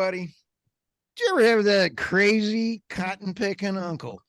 everybody. Did you ever have that crazy cotton picking uncle?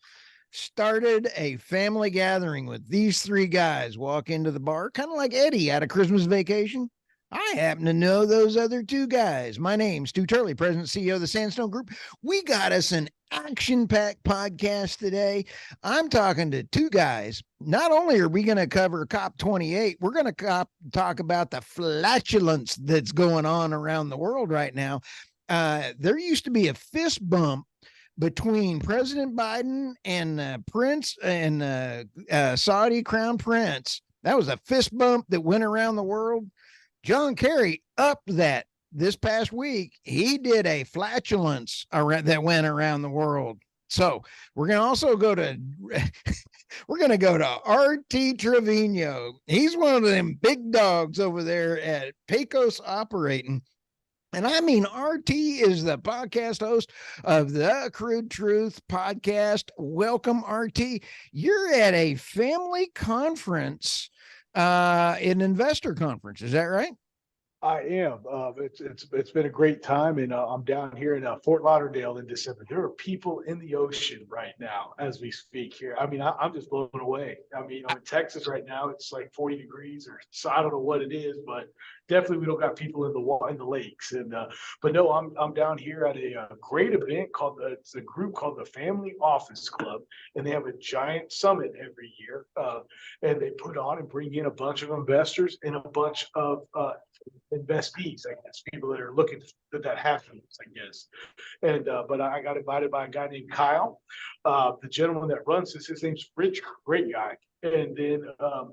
Started a family gathering with these three guys, walk into the bar, kind of like Eddie at a Christmas Vacation. I happen to know those other two guys. My name's Stu Turley, President and CEO of the Sandstone Group. We got us an action-packed podcast today. I'm talking to two guys. Not only are we going to cover COP28, we're going to talk about the flatulence that's going on around the world right now. There used to be a fist bump between President Biden and Prince and Saudi Crown Prince. That was a fist bump that went around the world. John Kerry upped that this past week. He did a flatulence that went around the world. So we're going to also go to RT Trevino. He's one of them big dogs over there at Pecos Operating. And I mean, RT is the podcast host of the Crude Truth podcast. Welcome, RT. You're at a family conference, an investor conference. Is that right? I am. It's been a great time, and I'm down here in Fort Lauderdale in December. There are people in the ocean right now as we speak here. I mean, I'm just blown away. I mean, in Texas right now, it's like 40 degrees, or so I don't know what it is, but definitely we don't got people in the lakes. And but no, I'm down here at a great event called it's a group called the Family Office Club, and they have a giant summit every year, and they put on and bring in a bunch of investors and a bunch of investees, I guess, people that are looking that have things, I guess. And but I got invited by a guy named Kyle, the gentleman that runs this. His name's Rich, great guy. And then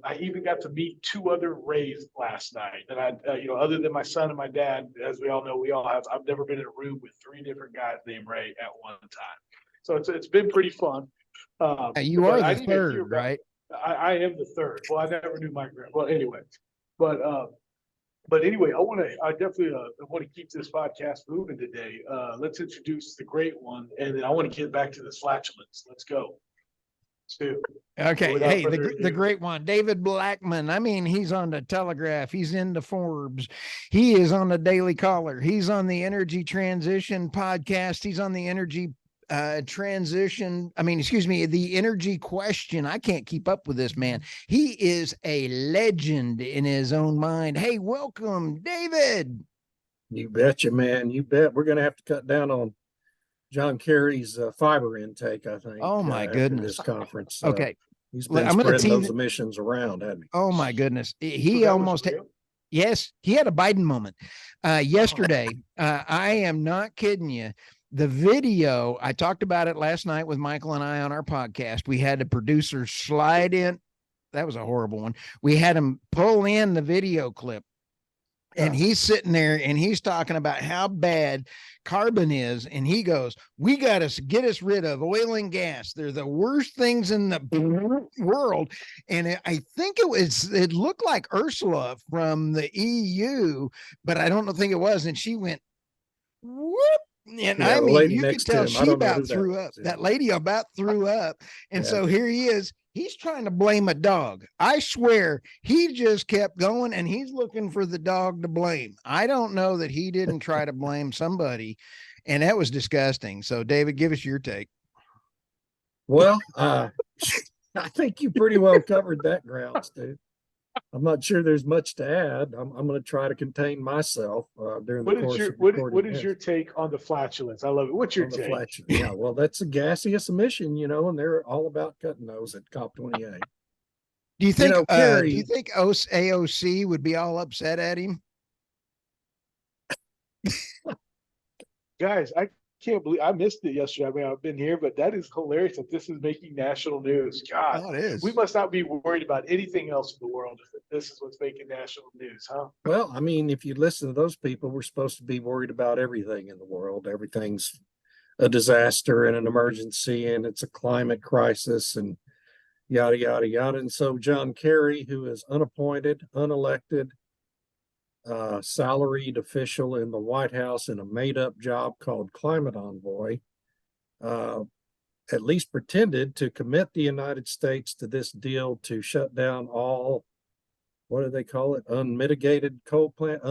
I even got to meet two other Rays last night. And I, other than my son and my dad, as we all know, I've never been in a room with three different guys named Ray at one time. So it's been pretty fun. You are the third, right? I am the third. Well, I never knew my grand. Well, anyway, but anyway, I definitely want to keep this podcast moving today. Let's introduce the great one, and then I want to get back to the flatulence. Let's go. Stu. Okay. Hey, the great one, David Blackmon. I mean, he's on the Telegraph. He's in the Forbes. He is on the Daily Caller. He's on the Energy Transition podcast. He's on the Energy the Energy Question. I can't keep up with this man. He is a legend in his own mind. Hey, welcome, David. You betcha, man. You bet. We're going to have to cut down on John Kerry's fiber intake, I think. Oh my goodness. This conference. Okay. He's been spreading those emissions around, hasn't he? Oh my goodness. He almost yes, he had a Biden moment yesterday. I am not kidding you. The video, I talked about it last night with Michael and I on our podcast. We had the producers slide in. That was a horrible one. We had him pull in the video clip, and he's sitting there and he's talking about how bad carbon is. And he goes, we got to get us rid of oil and gas. They're the worst things in the world. And I think it looked like Ursula from the EU, but I don't think it was. And she went, whoop. And yeah, I mean, you could tell she about threw up. That lady about threw up. And so here he is. He's trying to blame a dog. I swear he just kept going, and he's looking for the dog to blame. I don't know that he didn't try to blame somebody, and that was disgusting. So, David, give us your take. Well, I think you pretty well covered that ground, Stu. I'm not sure there's much to add. I'm going to try to contain myself during the course of recording. What is your take on the flatulence? I love it. What's your take? Yeah, well, that's a gaseous emission, and they're all about cutting those at COP28. Do you think AOC would be all upset at him? Guys, I can't believe I missed it yesterday. I mean, I've been here, but that is hilarious that this is making national news. God, it is. We must not be worried about anything else in the world if this is what's making national news, huh? Well, I mean, if you listen to those people, we're supposed to be worried about everything in the world. Everything's a disaster and an emergency, and it's a climate crisis, and yada, yada, yada. And so John Kerry, who is unappointed, unelected, salaried official in the White House in a made-up job called Climate Envoy, at least pretended to commit the United States to this deal to shut down all, what do they call it? Unmitigated coal plant,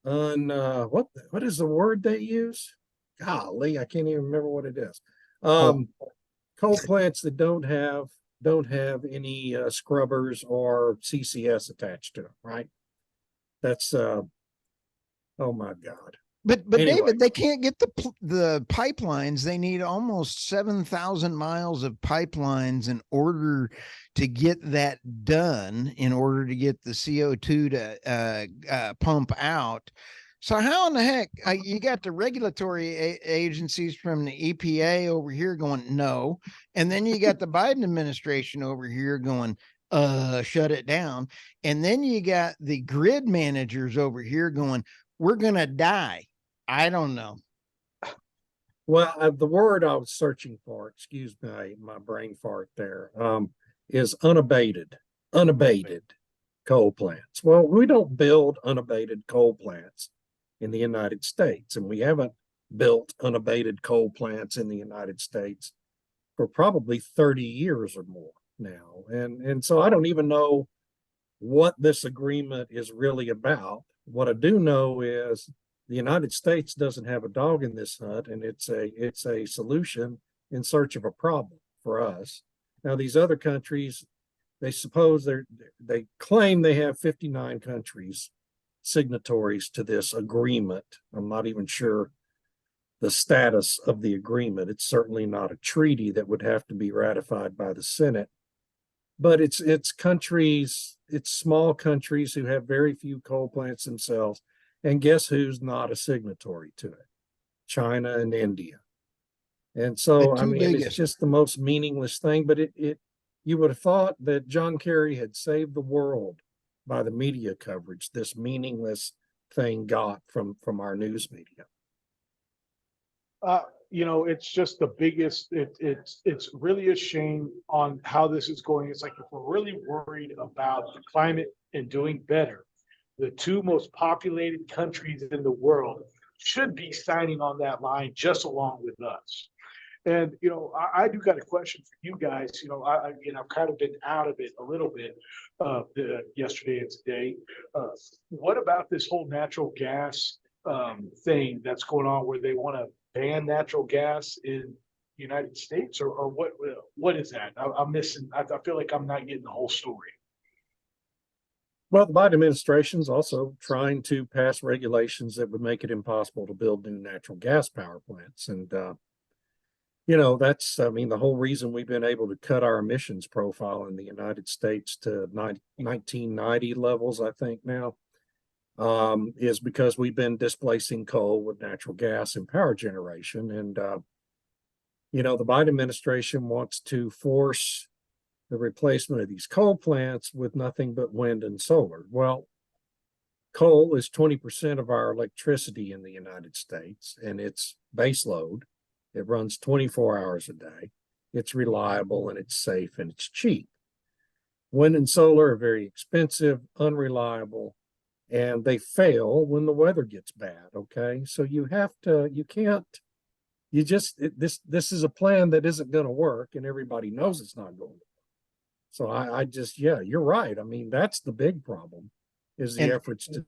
what is the word they use? Golly, I can't even remember what it is. Oh, Coal plants that don't have any scrubbers or CCS attached to them, right? That's oh my God. but Anyway. David, they can't get the pipelines. They need almost 7,000 miles of pipelines in order to get that done, in order to get the CO2 to pump out. So how in the heck you got the regulatory agencies from the EPA over here going no, and then you got the Biden administration over here going shut it down, and then you got the grid managers over here going we're gonna die. I don't know. Well, the word I was searching for, excuse my brain fart there, is unabated coal plants. Well, we don't build unabated coal plants in the United States, and we haven't built unabated coal plants in the United States for probably 30 years or more now. And so I don't even know what this agreement is really about. What I do know is the United States doesn't have a dog in this hunt, and it's a solution in search of a problem for us. Now, these other countries, they claim they have 59 countries signatories to this agreement. I'm not even sure the status of the agreement. It's certainly not a treaty that would have to be ratified by the Senate, but it's countries, it's small countries who have very few coal plants themselves. And guess who's not a signatory to it? China and India. And so, I mean, it's just the most meaningless thing, but you would have thought that John Kerry had saved the world by the media coverage this meaningless thing got from our news media. It's just the biggest, it's really a shame on how this is going. It's like, if we're really worried about the climate and doing better, the two most populated countries in the world should be signing on that line just along with us. And, I do got a question for you guys. I've kind of been out of it a little bit yesterday and today. What about this whole natural gas thing that's going on, where they want to ban natural gas in the United States, or what is that? I'm missing. I feel like I'm not getting the whole story. Well, the Biden administration is also trying to pass regulations that would make it impossible to build new natural gas power plants. And, that's, the whole reason we've been able to cut our emissions profile in the United States to 1990 levels, I think now, is because we've been displacing coal with natural gas in power generation. And, the Biden administration wants to force the replacement of these coal plants with nothing but wind and solar. Well, coal is 20% of our electricity in the United States, and it's base load. It runs 24 hours a day. It's reliable, and it's safe, and it's cheap. Wind and solar are very expensive, unreliable, and they fail when the weather gets bad. Okay. So this is a plan that isn't going to work, and everybody knows it's not going to work. So you're right. I mean, that's the big problem, is the efforts to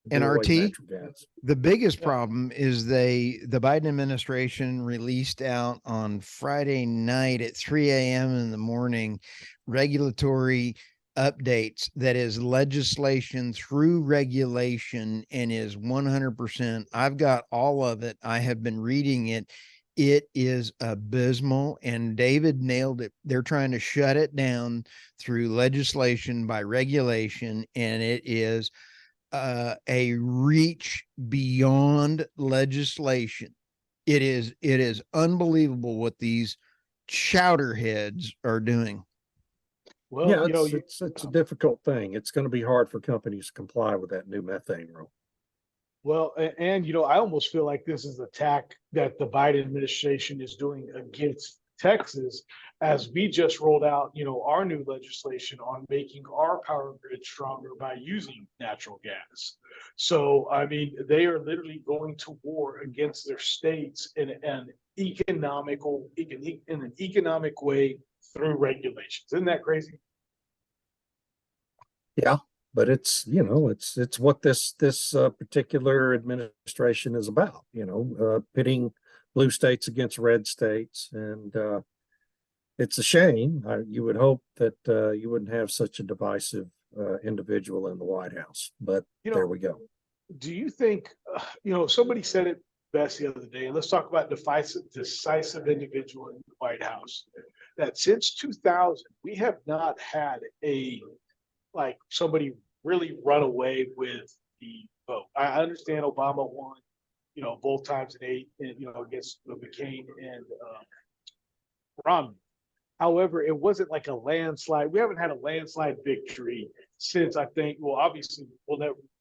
RT, natural gas. The biggest problem is the Biden administration released out on Friday night at 3 a.m. in the morning regulatory updates that is legislation through regulation, and is 100%. I've got all of it. I have been reading it. It is abysmal, and David nailed it. They're trying to shut it down through legislation by regulation, and it is a reach beyond legislation. It is unbelievable what these chowderheads are doing. Well, yeah, it's a difficult thing. It's going to be hard for companies to comply with that new methane rule. Well, and I almost feel like this is an attack that the Biden administration is doing against Texas, as we just rolled out, our new legislation on making our power grid stronger by using natural gas. So, they are literally going to war against their states in an economic way through regulations. Isn't that crazy? Yeah. but it's, it's what this particular administration is about, pitting blue states against red states. And it's a shame. You would hope that you wouldn't have such a divisive individual in the White House, but there we go. Do you think, somebody said it best the other day, and let's talk about decisive individual in the White House, that since 2000, we have not had somebody really run away with the vote. I understand Obama won, both times in 8, and, against McCain and Romney. However, it wasn't like a landslide. We haven't had a landslide victory since, I think, obviously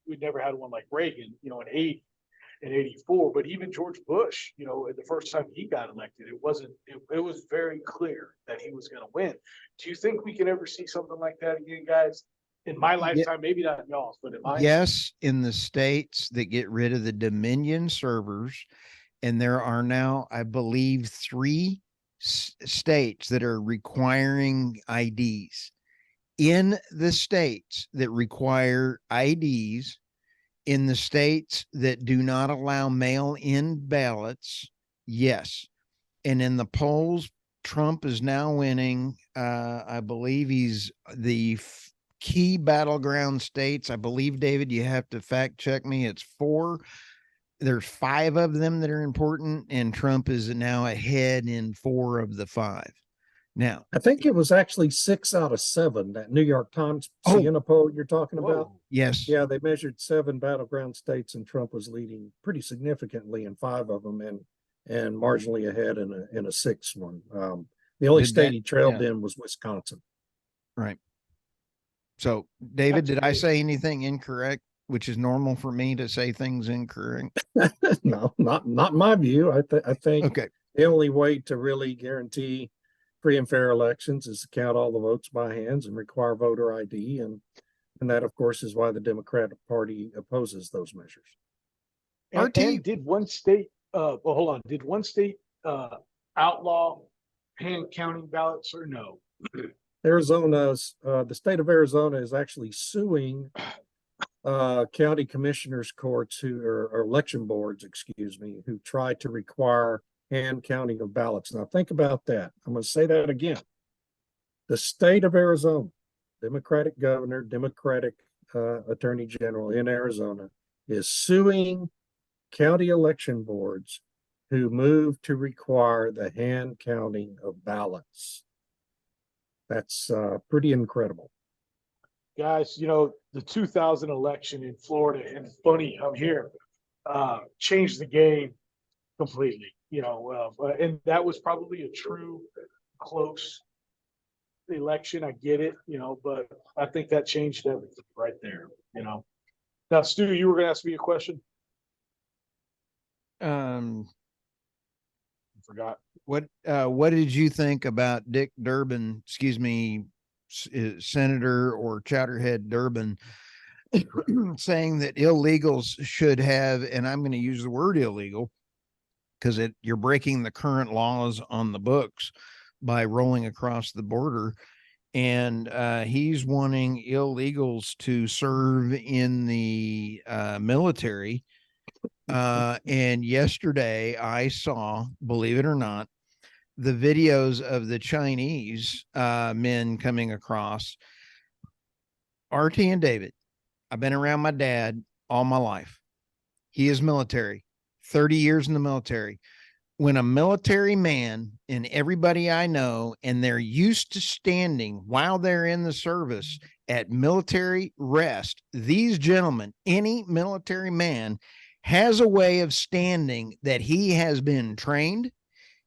we never had one like Reagan, in 80 and 84, but even George Bush, the first time he got elected, it was very clear that he was going to win. Do you think we can ever see something like that again, guys? In my lifetime, maybe not in y'all's, but in mine. Yes, in the states that get rid of the Dominion servers, and there are now, I believe, 3 states that are requiring IDs. In the states that require IDs, in the states that do not allow mail-in ballots, yes. And in the polls, Trump is now winning. I believe he's the key battleground states. I believe, David, you have to fact check me. It's 4. There's 5 of them that are important, and Trump is now ahead in 4 of the 5. Now, I think it was actually 6 out of 7, that New York Times Siena poll you're talking about. Yes. Yeah, they measured 7 battleground states, and Trump was leading pretty significantly in 5 of them, and marginally ahead in a 6th one. The only state he trailed in was Wisconsin. Right. So, David, did I say anything incorrect, which is normal for me to say things incorrect? No, not in my view. I think okay. The only way to really guarantee free and fair elections is to count all the votes by hands and require voter ID. And that, of course, is why the Democratic Party opposes those measures. And did one state, did one state outlaw hand counting ballots or no? The state of Arizona is actually suing county commissioners courts or election boards, who try to require hand counting of ballots. Now think about that. I'm going to say that again. The state of Arizona, Democratic governor, Democratic attorney general in Arizona is suing county election boards who move to require the hand counting of ballots. That's pretty incredible. Guys, the 2000 election in Florida, and funny, I'm here, changed the game completely, and that was probably a true close election. I get it, but I think that changed everything right there, Now, Stu, you were going to ask me a question? I forgot. What did you think about Dick Durbin, Senator or Chowderhead Durbin, saying that illegals should have, and I'm going to use the word illegal because you're breaking the current laws on the books by rolling across the border. And he's wanting illegals to serve in the military. And yesterday I saw, believe it or not, the videos of the Chinese men coming across. RT and David, I've been around my dad all my life. He is military, 30 years in the military. When a military man, and everybody I know, and they're used to standing while they're in the service at military rest, these gentlemen, any military man has a way of standing that he has been trained.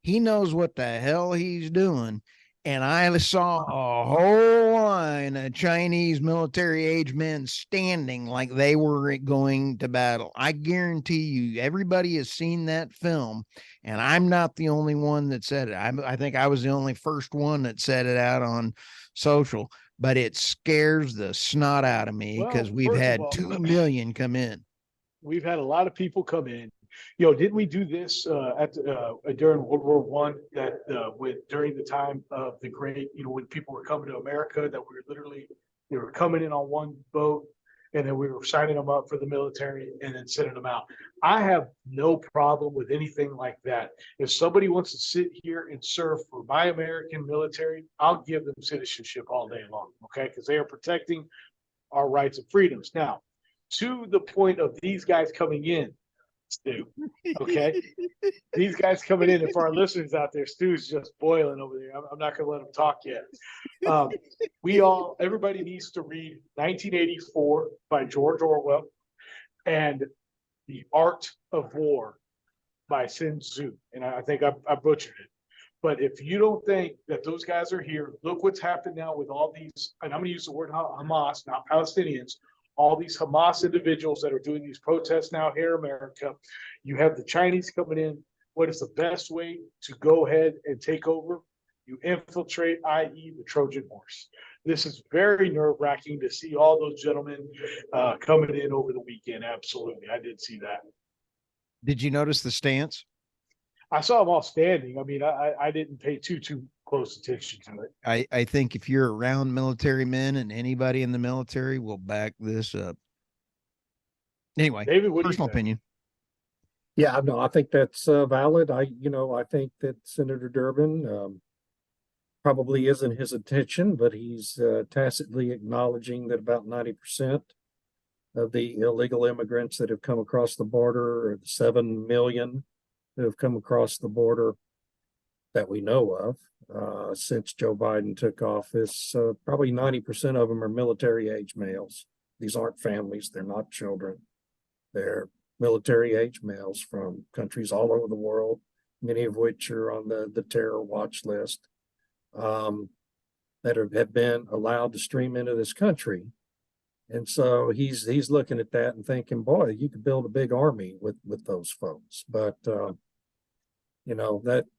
He knows what the hell he's doing. And I saw a whole line of Chinese military age men standing like they were going to battle. I guarantee you, everybody has seen that film, and I'm not the only one that said it. I think I was the only first one that said it out on social, but it scares the snot out of me because we've had 2 million come in. We've had a lot of people come in. Didn't we do this during World War I? During the time of the great, when people were coming to America, that we were literally, they were coming in on one boat, and then we were signing them up for the military and then sending them out. I have no problem with anything like that. If somebody wants to sit here and serve for my American military, I'll give them citizenship all day long, okay? Because they are protecting our rights and freedoms. Now, to the point of these guys coming in, Stu, okay? These guys coming in, and for our listeners out there, Stu's just boiling over there. I'm not going to let him talk yet. Everybody needs to read 1984 by George Orwell and The Art of War by Sun Tzu. And I think I butchered it. But if you don't think that those guys are here, look what's happened now with all these, and I'm going to use the word Hamas, not Palestinians, all these Hamas individuals that are doing these protests now here in America. You have the Chinese coming in. What is the best way to go ahead and take over? You infiltrate, i.e. the Trojan horse. This is very nerve-wracking to see all those gentlemen coming in over the weekend. Absolutely. I did see that. Did you notice the stance? I saw them all standing. I mean, I didn't pay too close attention to it. I think if you're around military men, and anybody in the military will back this up. Anyway, David, what personal opinion. Yeah, no, I think that's valid. I think that Senator Durbin probably isn't his intention, but he's tacitly acknowledging that about 90% of the illegal immigrants that have come across the border, or the 7 million that have come across the border that we know of since Joe Biden took office, probably 90% of them are military age males. These aren't families, they're not children. They're military age males from countries all over the world, many of which are on the terror watch list, that have been allowed to stream into this country. And so he's looking at that and thinking, boy, you could build a big army with those folks. But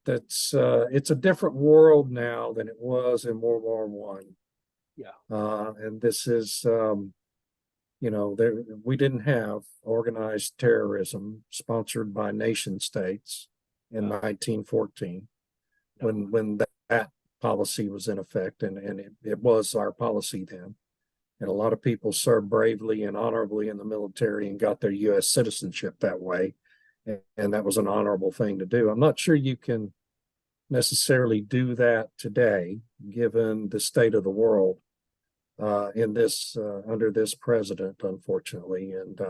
that's it's a different world now than it was in World War One. Yeah. And this is we didn't have organized terrorism sponsored by nation states in 1914 when that policy was in effect, and it was our policy then. And a lot of people served bravely and honorably in the military and got their U.S. citizenship that way. And that was an honorable thing to do. I'm not sure you can necessarily do that today, given the state of the world in this under this president, unfortunately. And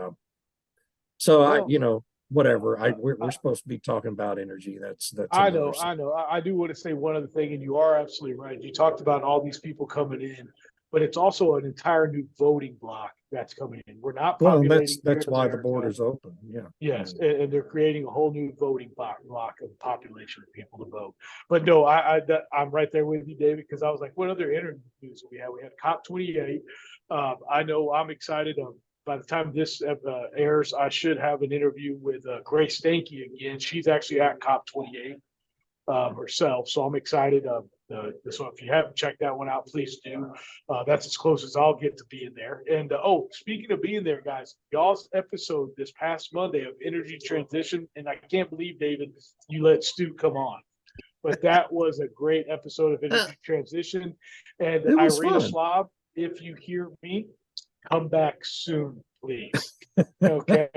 whatever. We're supposed to be talking about energy. That's I know. I do want to say one other thing, and you are absolutely right. You talked about all these people coming in, but it's also an entire new voting block that's coming in. We're not populating. That's why the border's open. Yeah. Yes, and they're creating a whole new voting block of population of people to vote. But no, I'm right there with you, David, because I was like, what other interviews do we have? We had COP28. I know I'm excited. By the time this airs, I should have an interview with Grace Stanke again. She's actually at COP28 herself, so I'm excited. So if you haven't checked that one out, please do. That's as close as I'll get to being there. And speaking of being there, guys, y'all's episode this past Monday of Energy Transition, and I can't believe, David, you let Stu come on. But that was a great episode of Energy Transition. And Irina Slav, if you hear me, come back soon, please. Okay.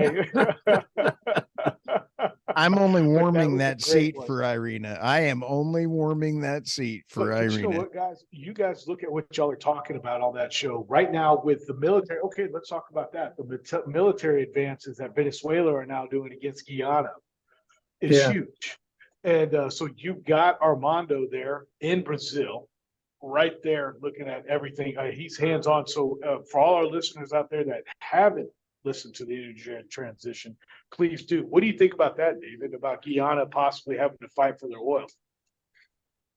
I'm only warming that seat for Irina. I am only warming that seat for Irina. You know what, guys? You guys look at what y'all are talking about on that show right now with the military. Okay, let's talk about that. The military advances that Venezuela are now doing against Guyana is huge. And so you've got Armando there in Brazil, right there looking at everything. He's hands-on. So for all our listeners out there that haven't listened to the energy transition, please do. What do you think about that, David, about Guyana possibly having to fight for their oil?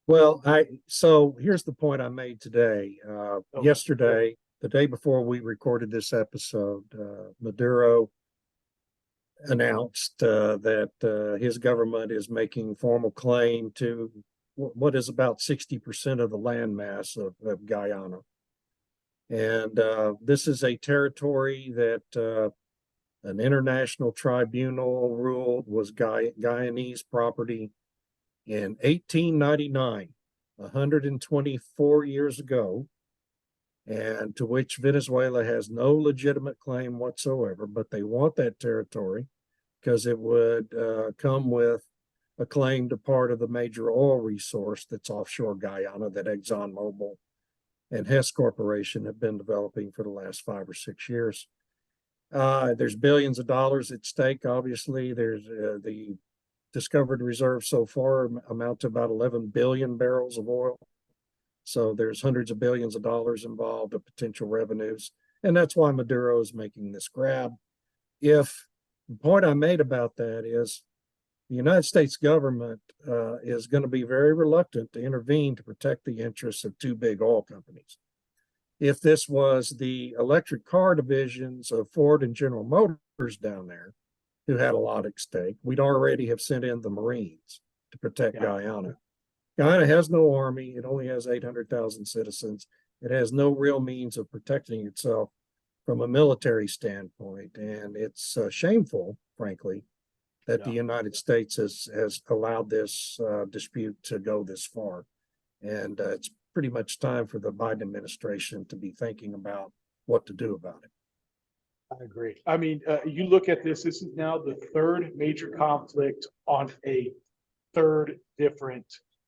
Well, so here's the point I made today. Yesterday, the day before we recorded this episode, Maduro announced that his government is making formal claim to what is about 60% of the landmass of Guyana. And this is a territory that an international tribunal ruled was Guyanese property in 1899, 124 years ago. and to which Venezuela has no legitimate claim whatsoever, but they want that territory because it would come with a claim to part of the major oil resource that's offshore Guyana that ExxonMobil and Hess Corporation have been developing for the last 5 or 6 years. There's billions of dollars at stake. Obviously, there's the discovered reserves so far amount to about 11 billion barrels of oil. So there's hundreds of billions of dollars involved of potential revenues. And that's why Maduro is making this grab. If the point I made about that is the United States government is going to be very reluctant to intervene to protect the interests of two big oil companies. If this was the electric car divisions of Ford and General Motors down there, who had a lot at stake, we'd already have sent in the Marines to protect Guyana. Guyana has no army. It only has 800,000 citizens. It has no real means of protecting itself from a military standpoint. And it's shameful, frankly, that the United States has allowed this dispute to go this far. And it's pretty much time for the Biden administration to be thinking about what to do about it. I agree. I mean, you look at this is now the third major conflict on a third different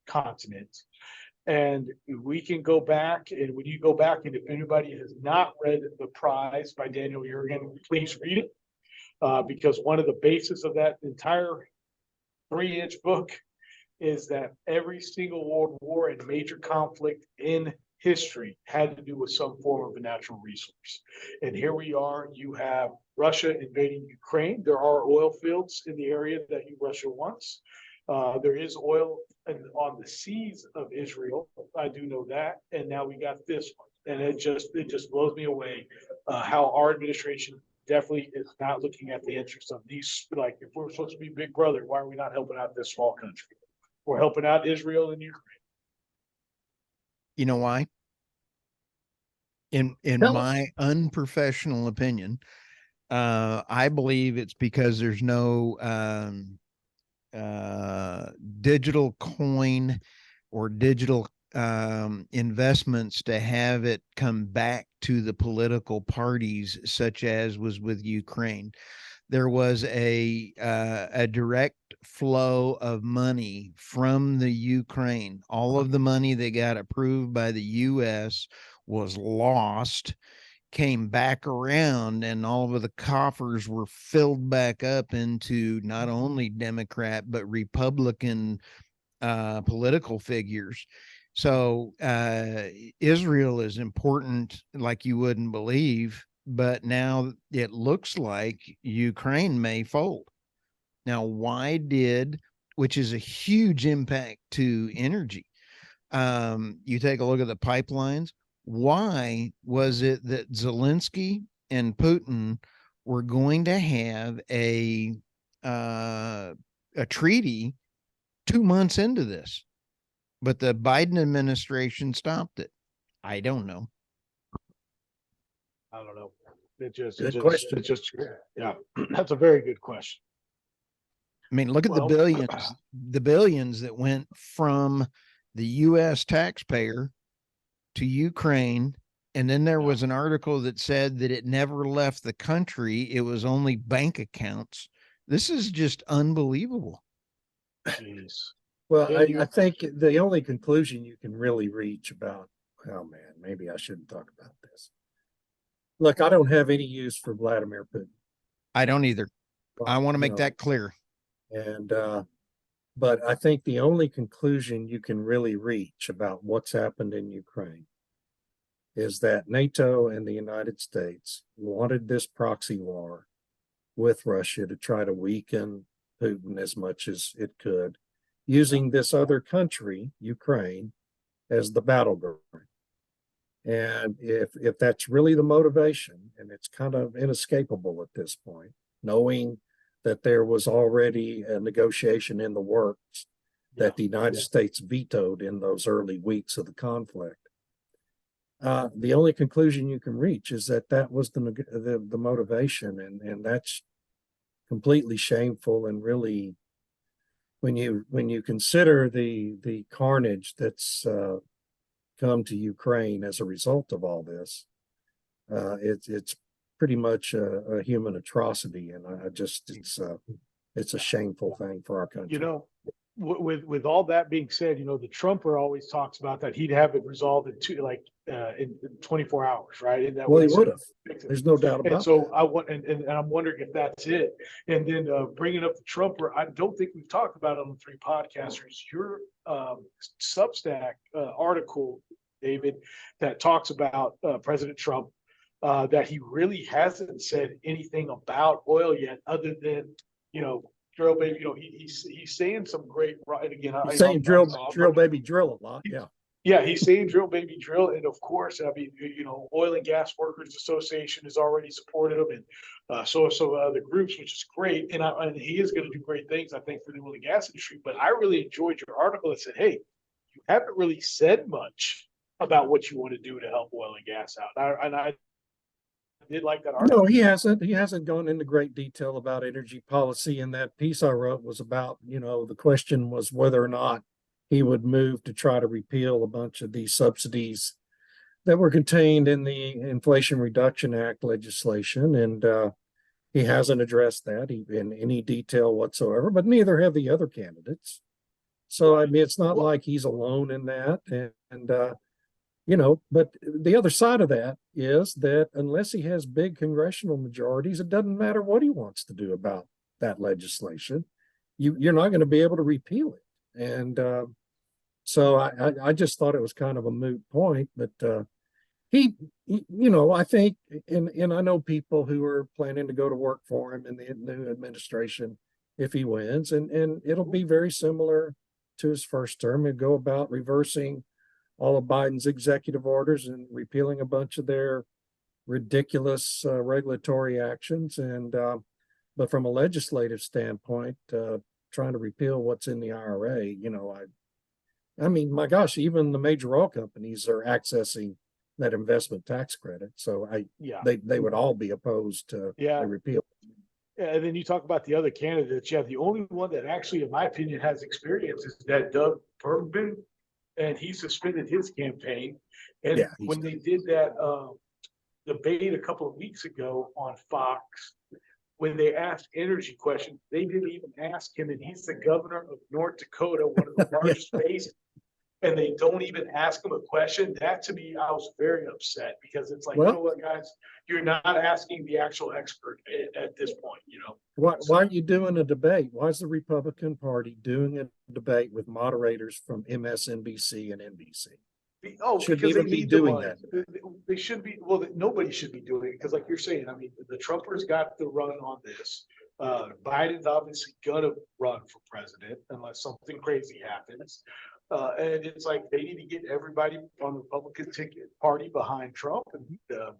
continent. And we can go back, and when you go back, and if anybody has not read The Prize by Daniel Yergin, please read it. Because one of the bases of that entire 3-inch book is that every single world war and major conflict in history had to do with some form of a natural resource. And here we are, you have Russia invading Ukraine. There are oil fields in the area that Russia wants. There is oil on the seas of Israel. I do know that. And now we got this one. And it just blows me away how our administration definitely is not looking at the interests of these. Like, if we're supposed to be big brother, why are we not helping out this small country? We're helping out Israel and Ukraine. You know why? In my unprofessional opinion, I believe it's because there's no digital coin or digital investments to have it come back to the political parties, such as was with Ukraine. There was a direct flow of money from the Ukraine. All of the money that got approved by the U.S. was lost, came back around, and all of the coffers were filled back up into not only Democrat but Republican political figures. So Israel is important like you wouldn't believe, but now it looks like Ukraine may fold. Now, which is a huge impact to energy. You take a look at the pipelines. Why was it that Zelensky and Putin were going to have a treaty 2 months into this, but the Biden administration stopped it? I don't know. I don't know. It's just, yeah, that's a very good question. I mean, look at the billions that went from the U.S. taxpayer to Ukraine. And then there was an article that said that it never left the country. It was only bank accounts. This is just unbelievable. Jeez. Well, I think the only conclusion you can really reach about, oh man, maybe I shouldn't talk about this. Look, I don't have any use for Vladimir Putin. I don't either. I want to make that clear. And, but I think the only conclusion you can really reach about what's happened in Ukraine is that NATO and the United States wanted this proxy war with Russia to try to weaken Putin as much as it could, using this other country, Ukraine, as the battleground. And if that's really the motivation, and it's kind of inescapable at this point, knowing that there was already a negotiation in the works that the United States vetoed in those early weeks of the conflict, the only conclusion you can reach is that that was the motivation, and that's completely shameful. And really, when you consider the carnage that's come to Ukraine as a result of all this. It's pretty much a human atrocity, and it's a shameful thing for our country. You know, with all that being said, you know, the Trumper always talks about that he'd have it resolved in 24 hours, right? And that Well, he was would have. There's no doubt about And so that. I want, and I'm wondering if that's it. And then bringing up the Trumper, I don't think we've talked about it on the three podcasters. Your Substack article, David, that talks about President Trump, that he really hasn't said anything about oil yet, other than, you know, drill baby. You know, he's saying some great. And again, He's saying drill baby drill a lot. Yeah. Yeah, he's saying drill, baby, drill. And of course, I mean, you know, Oil and Gas Workers Association has already supported him, and so other groups, which is great. And he is going to do great things, I think, for the oil and gas industry. But I really enjoyed your article that said, hey, you haven't really said much about what you want to do to help oil and gas out. And I did like that article. No, he hasn't. He hasn't gone into great detail about energy policy. And that piece I wrote was about, you know, the question was whether or not he would move to try to repeal a bunch of these subsidies that were contained in the Inflation Reduction Act legislation. And he hasn't addressed that in any detail whatsoever, but neither have the other candidates. So, I mean, it's not like he's alone in that. And you know, but the other side of that is that unless he has big congressional majorities, it doesn't matter what he wants to do about that legislation. You're not going to be able to repeal it. And so I just thought it was kind of a moot point, but he, you know, I think, and I know people who are planning to go to work for him in the new administration if he wins, and it'll be very similar to his first term. He'll go about reversing all of Biden's executive orders and repealing a bunch of their ridiculous regulatory actions. And but from a legislative standpoint, trying to repeal what's in the IRA, you know, I mean, my gosh, even the major oil companies are accessing that investment tax credit. So they would all be opposed to a repeal. And then you talk about the other candidates. Yeah, the only one that actually, in my opinion, has experience is that Doug Burgum, and he suspended his campaign. And when they did that debate a couple of weeks ago on Fox, when they asked energy questions, they didn't even ask him, and he's the governor of North Dakota, one of the largest basins, and they don't even ask him a question. That, to me, I was very upset, because it's like, you know what, guys, you're not asking the actual expert at this point, you know. Why are you doing a debate? Why is the Republican Party doing a debate with moderators from MSNBC and NBC? Because they need doing that. They should be. Well, nobody should be doing it, because, like you're saying, I mean, the Trumpers got the run on this. Biden's obviously gonna run for president unless something crazy happens. And it's like they need to get everybody on the Republican party behind Trump,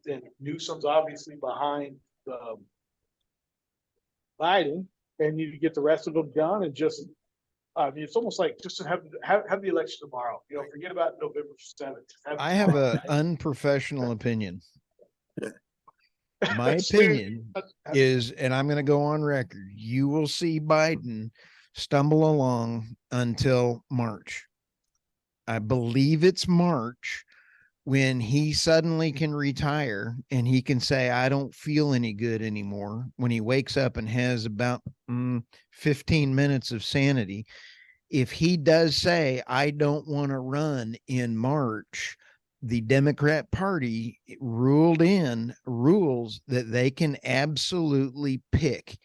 and Newsom's obviously behind Biden, and need to get the rest of them done. And just, I mean, it's almost like just to have the election tomorrow. You know, forget about November 7th. I have an unprofessional opinion. My opinion is, and I'm going to go on record, you will see Biden stumble along until March. I believe it's March when he suddenly can retire and he can say, I don't feel any good anymore. When he wakes up and has about 15 minutes of sanity. If he does say, I don't want to run in March, the Democrat Party rules that they can absolutely pick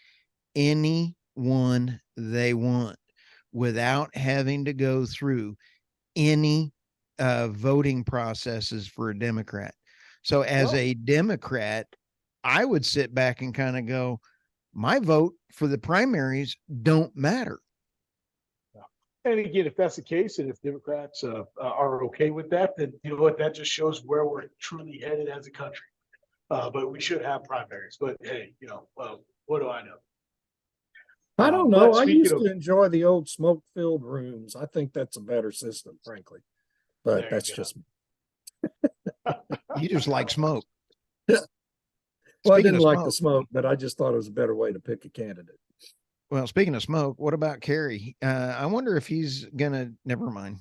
anyone they want without having to go through any voting processes for a Democrat. So as a Democrat, I would sit back and kind of go, my vote for the primaries don't matter. And again, if that's the case, and if Democrats are okay with that, then you know what, that just shows where we're truly headed as a country. But we should have primaries. But hey, you know, what do I know? I don't know. I used to enjoy the old smoke-filled rooms. I think that's a better system, frankly. But that's just me. You just like smoke. Well, I didn't like the smoke, but I just thought it was a better way to pick a candidate. Well, speaking of smoke, what about Kerry? I wonder if he's gonna. Never mind.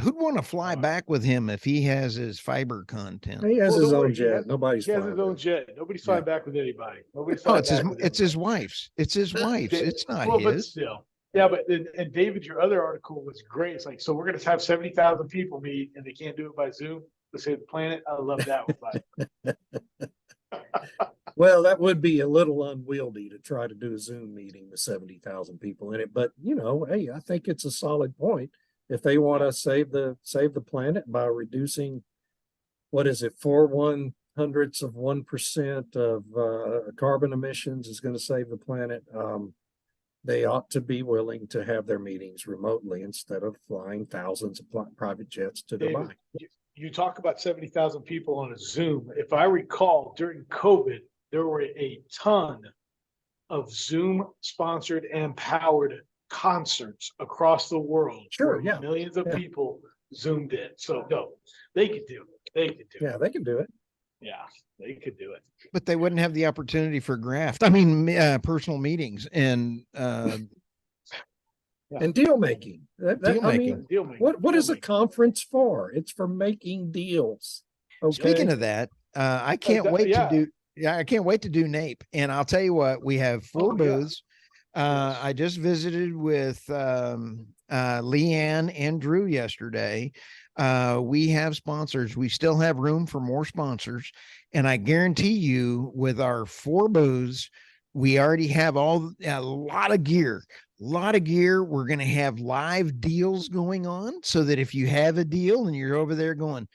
Who'd want to fly back with him if he has his fiber content? He has Well, his don't own worry, jet. Nobody's he has flying his own with him. jet. Nobody's flying back with anybody. Nobody's Oh, flying back with it's his anybody. wife's. It's his wife's. It's not Well, but his. still. Yeah, but and David, your other article was great. It's like, so we're gonna have 70,000 people meet and they can't do it by Zoom to save the planet. I love that one. Well, that would be a little unwieldy to try to do a Zoom meeting with 70,000 people in it, but hey, I think it's a solid point. If they want to save the planet by reducing, what is it, 0.01% of carbon emissions is going to save the planet. They ought to be willing to have their meetings remotely instead of flying thousands of private jets to David, Dubai. you talk about 70,000 people on a Zoom. If I recall, during COVID, there were a ton of Zoom sponsored and powered concerts across the world. Sure, where yeah. Millions of Yeah. people Zoomed in. So no, they could do it. They could do Yeah, it. they can do it. Yeah, they could do it. But they wouldn't have the opportunity for graft. I mean, personal meetings and And deal making. Deal I making. mean, Deal making. what Deal is a making. conference for? It's for making deals. Okay. Speaking of that, I can't wait yeah. to do. Yeah, I can't wait to do NAPE. And I'll tell you what, we have 4 Oh, yeah. booths. I just visited with Leanne and Drew yesterday. We have sponsors. We still have room for more sponsors. And I guarantee you, with our 4 booths, we already have a lot of gear. We're going to have live deals going on so that if you have a deal and you're over there going,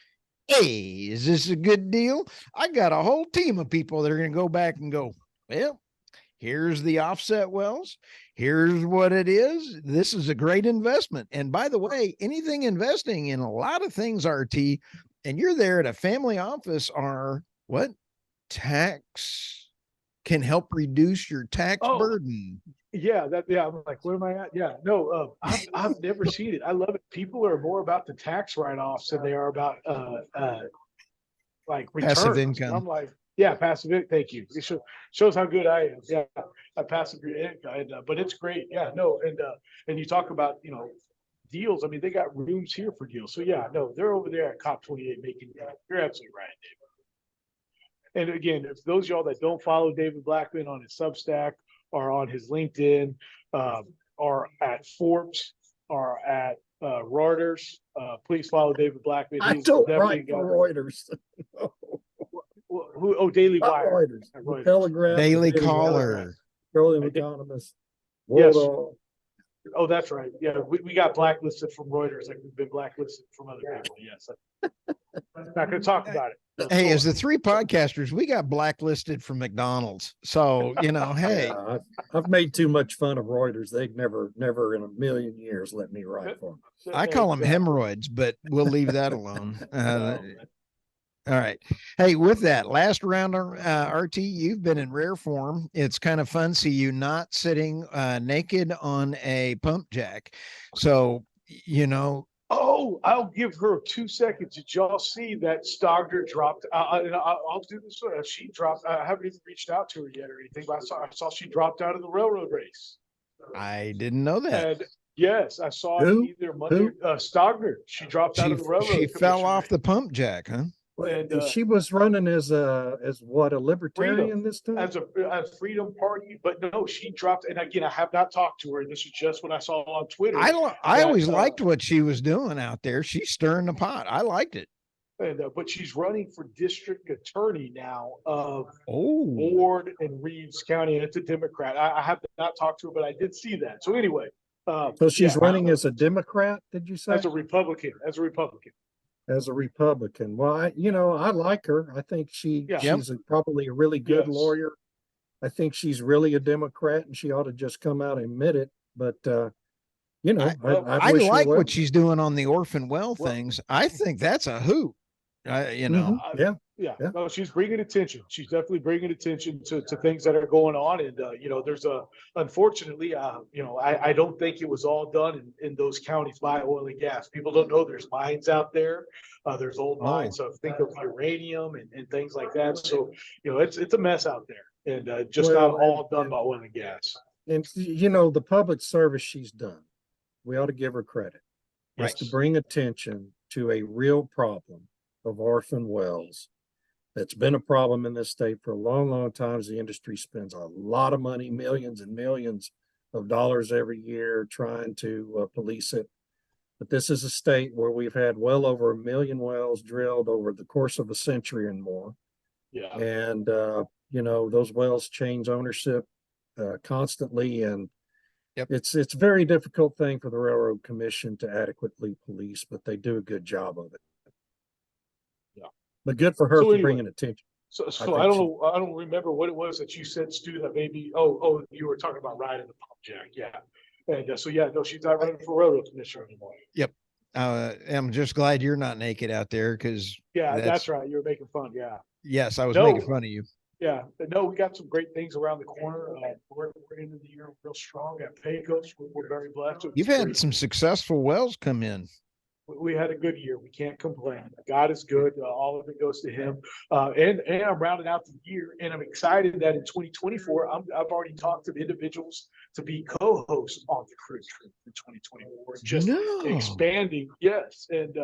hey, is this a good deal? I got a whole team of people that are going to go back and go, well, here's the offset wells. Here's what it is. This is a great investment. And by the way, anything investing in a lot of things, RT, and you're there at a family office are what? Tax can help reduce your tax burden. Yeah, I'm like, where am I at? Yeah, no, I've never seen it. I love it. People are more about the tax write-offs than they are about like returns. Passive income. I'm like, yeah, passive income. Thank you. It shows how good I am. Yeah, I passive income, but it's great. Yeah, no, and you talk about deals. I mean, they got rooms here for deals. So yeah, no, they're over there at COP28 making. You're absolutely right, David. And again, if those of y'all that don't follow David Blackmon on his Substack or on his LinkedIn, or at Forbes, or at Reuters, please follow David Blackmon. I don't write for Reuters. Daily Not Wire. Reuters. Telegraph. Daily Caller. Petroleum Economist. World. Oh, that's right. Yeah, we got blacklisted from Reuters, like we've been blacklisted from other people. Yes. Not going to talk about it. Hey, as the 3 podcasters, we got blacklisted from McDonald's. So, hey. Yeah, I've made too much fun of Reuters. They've never in a million years let me write for them. I call them hemorrhoids, but we'll leave that alone. All right. Hey, with that last round, RT, you've been in rare form. It's kind of fun to see you not sitting naked on a pump jack. So, Oh, I'll give her 2 seconds. Did y'all see that Stogner dropped? I'll do this. She dropped. I haven't even reached out to her yet or anything, but I saw she dropped out of the railroad race. I didn't know that. And yes, I saw it either Monday. Stogner. She dropped out of the railroad. She fell off the pump jack, huh? And she was running as what, a libertarian this time? As a Freedom Party, but no, she dropped. And again, I have not talked to her. This is just what I saw on Twitter. I always liked what she was doing out there. She's stirring the pot. I liked it. And but she's running for district attorney now of Ward and Reeves County, and it's a Democrat. I have not talked to her, but I did see that. So anyway, so she's running as a Democrat, did you say? As a Republican. As a Republican. Well, I like her. I think she's probably a really good lawyer. I think she's really a Democrat and she ought to just come out and admit it. But, I like what she's doing on the orphan well things. I think that's a hoot. No, she's bringing attention. She's definitely bringing attention to things that are going on. And, there's unfortunately, I don't think it was all done in those counties by oil and gas. People don't know there's mines out there. There's old mines of think of uranium and things like that. So, it's a mess out there and not all done by oil and gas. And, the public service she's done, we ought to give her credit. is to bring attention to a real problem of orphan wells. That's been a problem in this state for a long, long time. The industry spends a lot of money, millions and millions of dollars every year trying to police it. But this is a state where we've had well over 1 million wells drilled over the course of a century and more. Yeah. And, those wells change ownership constantly. And it's a very difficult thing for the Railroad Commission to adequately police, but they do a good job of it. Yeah. But good for her for bringing attention. So I don't remember what it was that you said, Stu, that maybe, you were talking about riding the pump jack. Yeah. And she's not running for railroad commissioner anymore. Yep. I'm just glad you're not naked out there because. Yeah, that's right. You were making fun. Yeah. Yes, I was making fun of you. Yeah. No, we got some great things around the corner. We're into the year real strong at Pecos. We're very blessed. You've had some successful wells come in. We had a good year. We can't complain. God is good. All of it goes to him. And I'm rounding out the year, and I'm excited that in 2024, I've already talked to individuals to be co-hosts on the cruise trip in 2024. Just expanding. Yes. And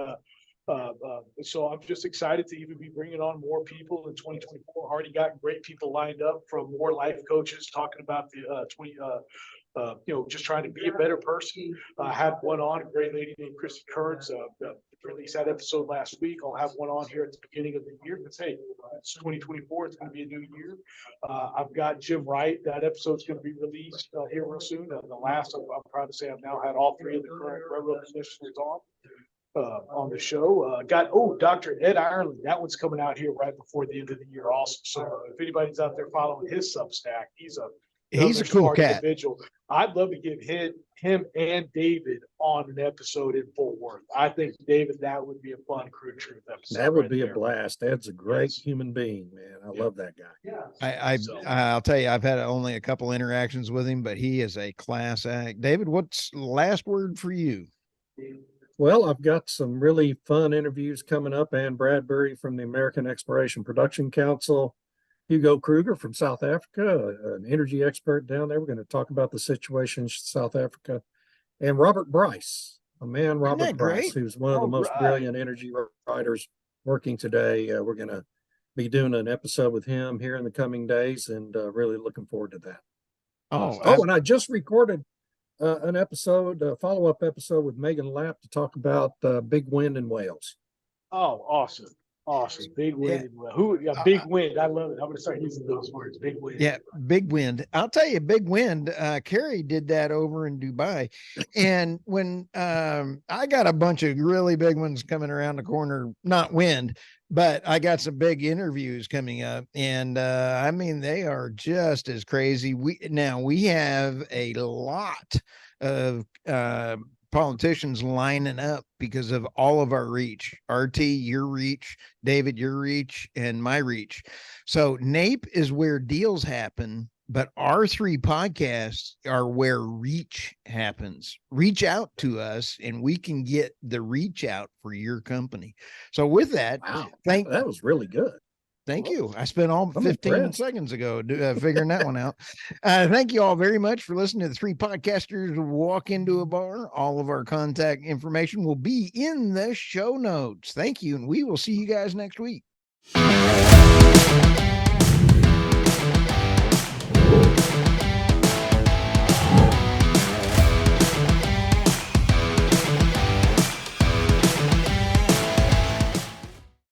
so I'm just excited to even be bringing on more people in 2024. Already got great people lined up from more life coaches talking about the just trying to be a better person. I had one on, a great lady named Christy Kearns, released that episode last week. I'll have one on here at the beginning of the year. Because hey, it's 2024. It's going to be a new year. I've got Jim Wright. That episode's going to be released here real soon. The last, I'm proud to say, I've now had all three of the current railroad commissioners on the show. Got Dr. Ed Ireland. That one's coming out here right before the end of the year also. So if anybody's out there following his Substack, he's a cool cat. Individual. I'd love to give him and David on an episode in Fort Worth. I think, David, that would be a fun crew truth episode. That would be a blast. Ed's a great human being, man. I love that guy. Yeah. I'll tell you, I've had only a couple interactions with him, but he is a class act. David, what's the last word for you? Well, I've got some really fun interviews coming up. Ann Bradbury from the American Exploration Production Council. Hugo Kruger from South Africa, an energy expert down there. We're going to talk about the situation in South Africa. And Robert Bryce, Robert Bryce, who's one of the most brilliant energy writers working today. We're going to be doing an episode with him here in the coming days, and really looking forward to that. And I just recorded an episode, a follow-up episode with Megan Lapp to talk about big wind in Wales. Oh, awesome. Awesome. Big wind. Big wind. I love it. I'm going to start using those words. Big wind. Yeah. Big wind. I'll tell you, big wind. Carrie did that over in Dubai. And when I got a bunch of really big ones coming around the corner, not wind, but I got some big interviews coming up. And they are just as crazy. We have a lot of politicians lining up because of all of our reach. RT, your reach, David, your reach, and my reach. So NAPE is where deals happen, but our three podcasts are where reach happens. Reach out to us and we can get the reach out for your company. So with that, that was really good. Thank you. I spent all 15 seconds ago figuring that one out. Thank you all very much for listening to the three podcasters walk into a bar. All of our contact information will be in the show notes. Thank you. And we will see you guys next week.